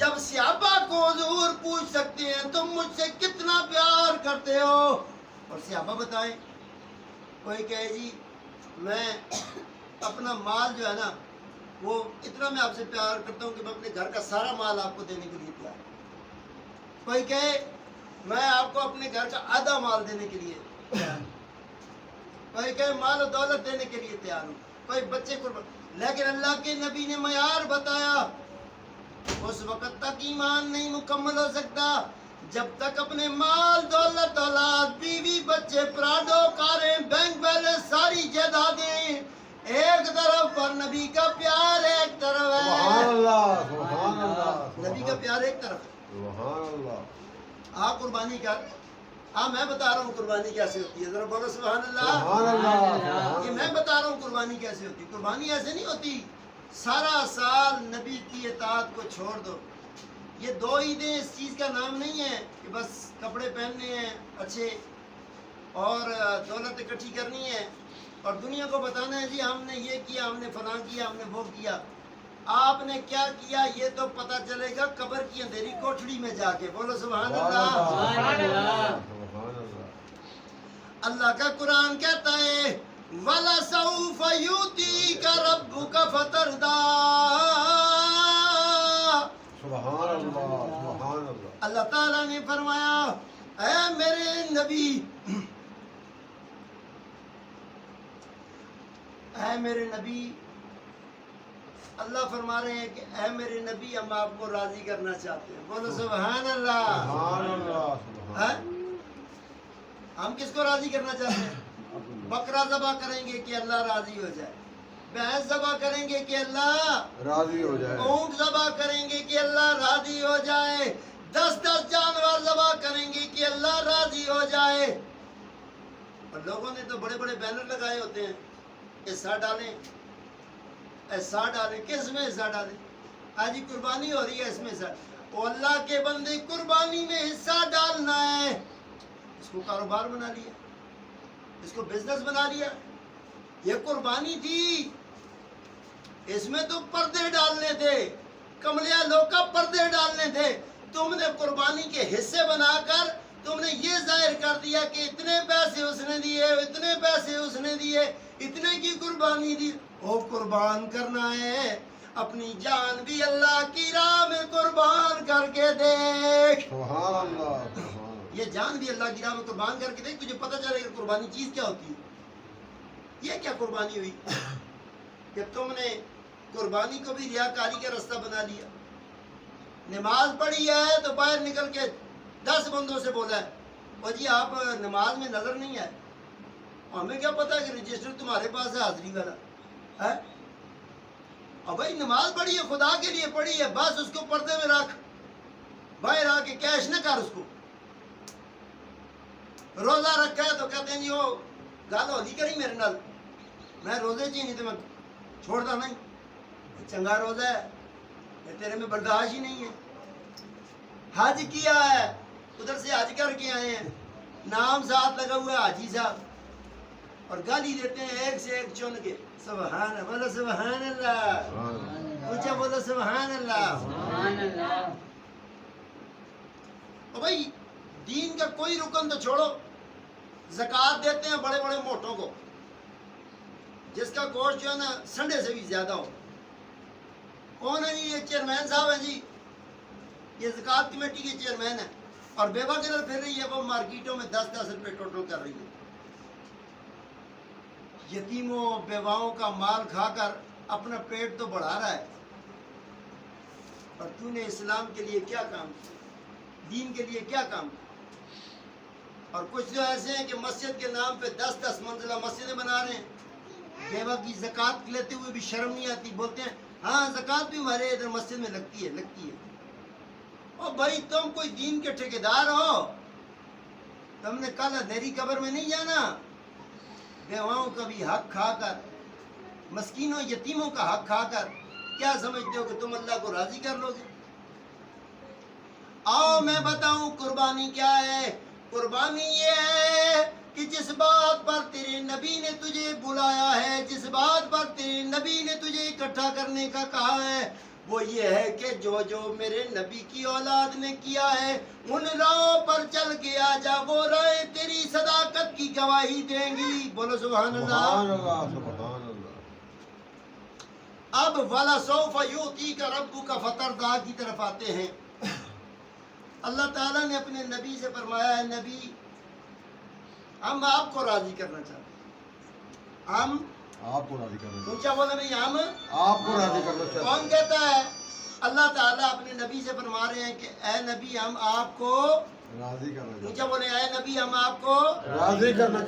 جب صحابہ کو حضور پوچھ سکتے ہیں تم مجھ سے کتنا پیار کرتے ہو، اور صحابہ بتائیں، کوئی کہے جی میں اپنا مال جو ہے نا وہ اتنا میں آپ سے پیار کرتا ہوں کہ میں اپنے گھر کا سارا مال آپ کو دینے کے لیے تیار ہوں، کوئی کہے میں آپ کو اپنے گھر کا آدھا مال دینے کے لیے تیار ہوں، کوئی کہے مال و دولت دینے کے لیے تیار ہوں، کوئی بچے قربان، لیکن اللہ کے نبی نے معیار بتایا، اس وقت تک ایمان نہیں مکمل ہو سکتا جب تک اپنے مال، دولت، اولاد، بیوی، بچے، پراڈو، کاریں، بینک بیلنس، ساری جائیدادیں ایک طرف پر نبی کا پیار ایک طرف سبحان ہے، اللہ، سبحان اللہ، نبی کا پیار ایک طرف ہے۔ سبحان اللہ، قربانی کر، میں بتا رہا ہوں قربانی کیسے ہوتی ہے، ذرا بولو سبحان اللہ۔ سبحان اللہ، یہ میں بتا رہا ہوں قربانی کیسے ہوتی ہے۔ قربانی ایسے نہیں ہوتی سارا سال نبی کی اطاعت کو چھوڑ دو، یہ 2 عیدیں اس چیز کا نام نہیں ہے کہ بس کپڑے پہننے ہیں اچھے اور دولت اکٹھی کرنی ہے اور دنیا کو بتانا ہے جی ہم نے یہ کیا، ہم نے فلاں کیا، ہم نے وہ کیا۔ آپ نے کیا کیا یہ تو پتہ چلے گا قبر کی اندھیری کوٹھڑی میں جا کے، بولو سبحان اللہ۔ سبحان اللہ، سبحان اللہ، اللہ کا قرآن کہتا ہے وَلَسَوْفَ يُؤْتِيكَ رَبُّكَ فَتَرْضَىٰ، سبحان اللہ، سبحان اللہ، اللہ تعالیٰ نے فرمایا اے میرے نبی، اے میرے نبی، اللہ فرما رہے ہیں کہ اے میرے نبی ہم آپ کو راضی کرنا چاہتے ہیں، بولو سبحان اللہ۔ سبحان اللہ، سبحان ہم کس کو راضی کرنا چاہتے ہیں؟ بکرا ذبح کریں گے کہ اللہ راضی ہو جائے، بھینس ذبح کریں گے کہ اللہ راضی ہو جائے، اونٹ ذبح کریں گے کہ اللہ راضی ہو جائے، 10 جانور ذبح کریں گے کہ اللہ راضی ہو جائے۔ اور لوگوں نے تو بڑے بڑے بینر لگائے ہوتے ہیں، حصہ ڈالیں، حصہ ڈالیں، کس میں حصہ ڈالیں؟ آج قربانی ہو رہی ہے، اس میں حصہ، وہ اللہ کے بندے قربانی میں حصہ ڈالنا ہے، اس کو کاروبار بنا لیا، اس کو بزنس بنا لیا۔ یہ قربانی تھی، اس میں تو پردے ڈالنے تھے، کملیہ لوگ کا پردے ڈالنے تھے، تم نے قربانی کے حصے بنا کر تم نے یہ ظاہر کر دیا کہ اتنے پیسے اس نے دیے، اتنے پیسے اس نے دیے، اتنے کی قربانی دی۔ وہ قربان کرنا ہے اپنی جان بھی اللہ کی راہ میں قربان کر کے دیکھ، سبحان اللہ، سبحان اللہ، یہ جان بھی اللہ کی راہ میں قربان کر کے دیکھ، تجھے پتہ چلے گا قربانی چیز کیا ہوتی ہے۔ یہ کیا قربانی ہوئی کہ تم نے قربانی کو بھی ریاکاری کا رستہ بنا لیا۔ نماز پڑھی ہے تو باہر نکل کے 10 بندوں سے بولا ہے اور جی آپ نماز میں نظر نہیں آئے، ہمیں کیا پتا کہ رجسٹر تمہارے پاس ہے حاضری والا ہے؟ اور بھائی نماز پڑھی ہے، خدا کے لیے پڑھی ہے، بس اس کو پردے میں رکھ، باہر آ کے کیش نہ کر اس کو۔ روزہ رکھا ہے تو کہتے ہیں جی وہ گل ہولی کری میرے نال، میں روزے چی نہیں تو میں چھوڑتا نہیں، چنگا روزہ ہے، یہ تیرے میں برداشت ہی نہیں ہے۔ حج کیا ہے، ادھر سے حج کر کے آئے ہیں، نام ساتھ لگا ہوا ہے حاجی صاحب، اور گالی دیتے ہیں ایک سے ایک چن کے، سبحان اللہ، بولو سبحان اللہ، اونچا بولو سبحان اللہ۔ اور بھائی دین کا کوئی رکن تو چھوڑو، زکوٰۃ دیتے ہیں بڑے بڑے موٹوں کو، جس کا گوشت جو ہے نا سنڈے سے بھی زیادہ ہو۔ کون ہے جی؟ یہ چیئرمین صاحب ہیں جی، یہ زکوٰۃ کمیٹی کے چیئرمین ہیں، اور بیوہ کے گھر پھر رہی ہے، وہ مارکیٹوں میں 10 روپے ٹوٹل کر رہی ہے، یتیموں بیواؤں کا مال کھا کر اپنا پیٹ تو بڑھا رہا ہے، اور تو نے اسلام کے لیے کیا کام کیا، دین کے لیے کیا کام کیا؟ اور کچھ جو ایسے ہیں کہ مسجد کے نام پہ 10 منزلہ مسجدیں بنا رہے ہیں، بیوہ کی زکوٰۃ لیتے ہوئے بھی شرم نہیں آتی، بولتے ہیں ہاں زکوٰۃ بھی ہمارے ادھر مسجد میں لگتی ہے۔ اور بھائی تم کوئی دین کے ٹھیکیدار ہو، تم نے کل اندھیری قبر میں نہیں جانا، بیواؤں کا بھی حق کھا کر، مسکینوں یتیموں کا حق کھا کر کیا سمجھتے ہو کہ تم اللہ کو راضی کر لو گے؟ آؤ میں بتاؤں قربانی کیا ہے۔ قربانی یہ ہے کہ جس بات پر تیرے نبی نے تجھے بلایا ہے، جس بات پر تیرے نبی نے تجھے اکٹھا کرنے کا کہا ہے، وہ یہ ہے کہ جو جو میرے نبی کی اولاد نے کیا ہے ان راہوں پر چل کے آ جا، وہ راہیں تیری صداقت کی گواہی دیں گی۔ بولو سبحان اللہ۔ سبحان اللہ سبحان اللہ۔ اب وَلَسَوْفَ يُؤْتِيكَ رَبُّكَ فَتَرْضَىٰ کی طرف آتے ہیں۔ اللہ تعالیٰ نے اپنے نبی سے فرمایا ہے نبی ہم آپ کو راضی کرنا چاہتے ہیں، ہم آپ کو راضی کرنا چاہتے اونچا بولے نہیں، ہم ہیں، آپ کو راضی کرنا چاہتے کون ہیں۔ کہتا ہے؟ اللہ تعالیٰ اپنے نبی سے فرما رہے ہیں کہ اے نبی ہم آپ کو راضی کرنا چاہتے اونچا بولے اے نبی ہم آپ کو ہیں، راضی کرنا چاہتے ہیں۔